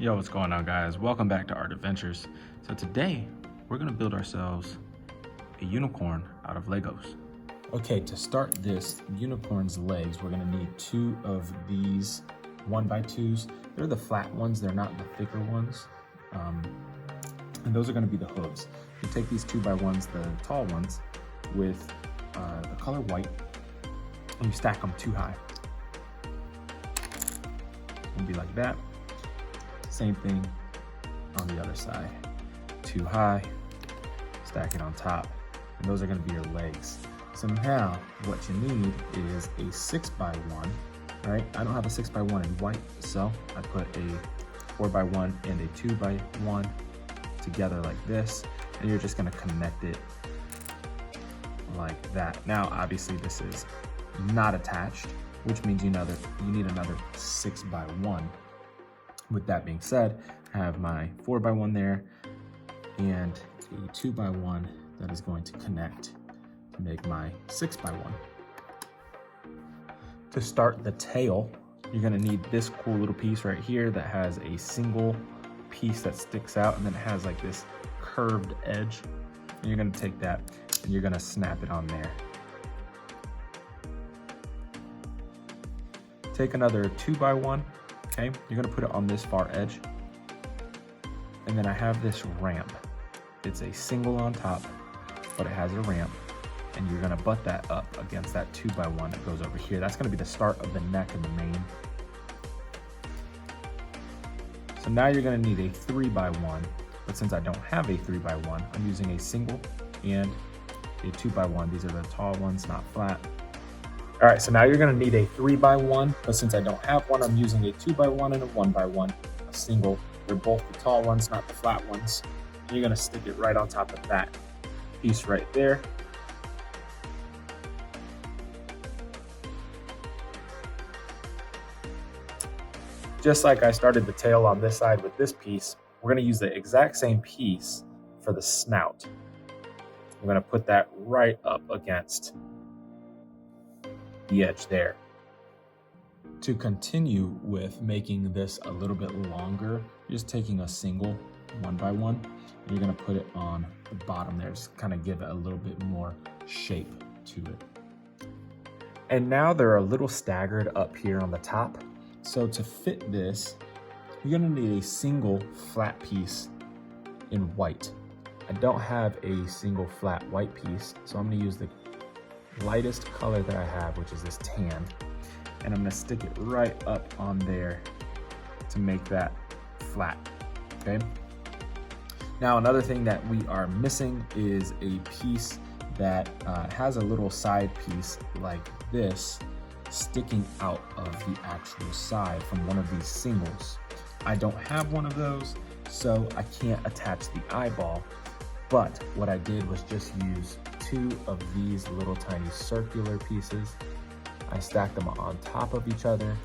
Yo, what's going on, guys? Welcome back to Art Adventures. So today we're gonna build ourselves a unicorn out of Legos. Okay, to start this unicorn's legs, we're gonna need 2 of these 1x2s. They're the flat ones, they're not the thicker ones. And those are gonna be the hooves. You take these 2x1s, the tall ones, with the color white, and you stack them 2 high. It'll be like that. Same thing on the other side. 2 high, stack it on top, and those are gonna be your legs. So now what you need is a 6x1, right? I don't have a 6x1 in white, so I put a 4x1 and a 2x1 together like this, and you're just gonna connect it like that. Now, obviously this is not attached, which means you need another 6x1. With that being said, I have my 4x1 there and a 2x1 that is going to connect to make my 6x1. To start the tail, you're gonna need this cool little piece right here that has a single piece that sticks out, and then it has like this curved edge. And you're gonna take that and you're gonna snap it on there. Take another 2x1. Okay, you're gonna put it on this far edge. And then I have this ramp. It's a single on top, but it has a ramp. And you're gonna butt that up against that 2x1 that goes over here. That's gonna be the start of the neck and the mane. So now you're gonna need a 3x1, but since I don't have a 3x1, I'm using a single and a 2x1. These are the tall ones, not flat. All right, so now you're gonna need a 3x1, but since I don't have one, I'm using a 2x1 and a 1x1, a single. They're both the tall ones, not the flat ones. And you're gonna stick it right on top of that piece right there. Just like I started the tail on this side with this piece, we're gonna use the exact same piece for the snout. We're gonna put that right up against the edge there. To continue with making this a little bit longer, you're just taking a single 1x1 and you're gonna put it on the bottom there, just kind of give it a little bit more shape to it. And now they're a little staggered up here on the top. So to fit this, you're gonna need a single flat piece in white. I don't have a single flat white piece, so I'm gonna use the lightest color that I have, which is this tan, and I'm gonna stick it right up on there to make that flat, okay? Now, another thing that we are missing is a piece that has a little side piece like this sticking out of the actual side from one of these singles. I don't have one of those, so I can't attach the eyeball, but what I did was just use 2 of these little tiny circular pieces. I stacked them on top of each other,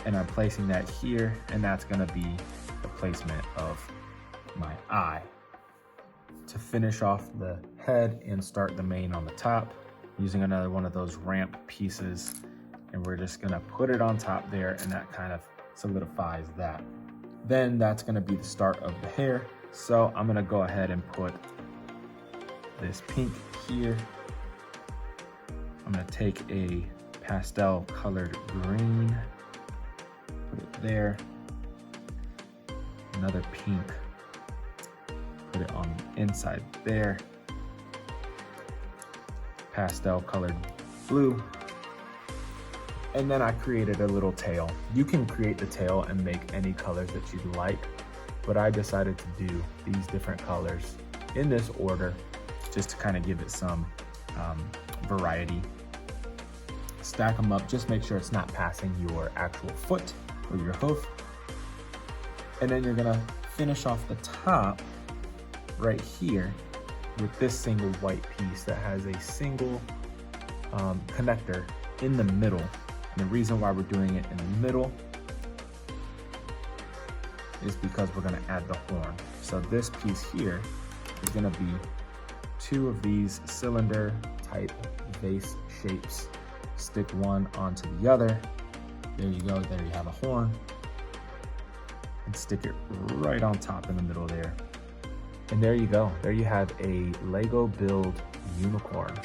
and I'm placing that here, and that's gonna be the placement of my eye. To finish off the head and start the mane on the top, using another one of those ramp pieces, and we're just gonna put it on top there, and that kind of solidifies that. Then that's gonna be the start of the hair. So I'm gonna go ahead and put this pink here. I'm gonna take a pastel colored green, put it there. Another pink, put it on the inside there. Pastel colored blue. And then I created a little tail. You can create the tail and make any colors that you'd like, but I decided to do these different colors in this order just to kind of give it some variety. Stack them up, just make sure it's not passing your actual foot or your hoof. And then you're gonna finish off the top right here with this single white piece that has a single connector in the middle. And the reason why we're doing it in the middle is because we're gonna add the horn. So this piece here is gonna be 2 of these cylinder type vase shapes. Stick one onto the other. There you go, there you have a horn. and stick it right on top in the middle there. And there you go. There you have a Lego build unicorn.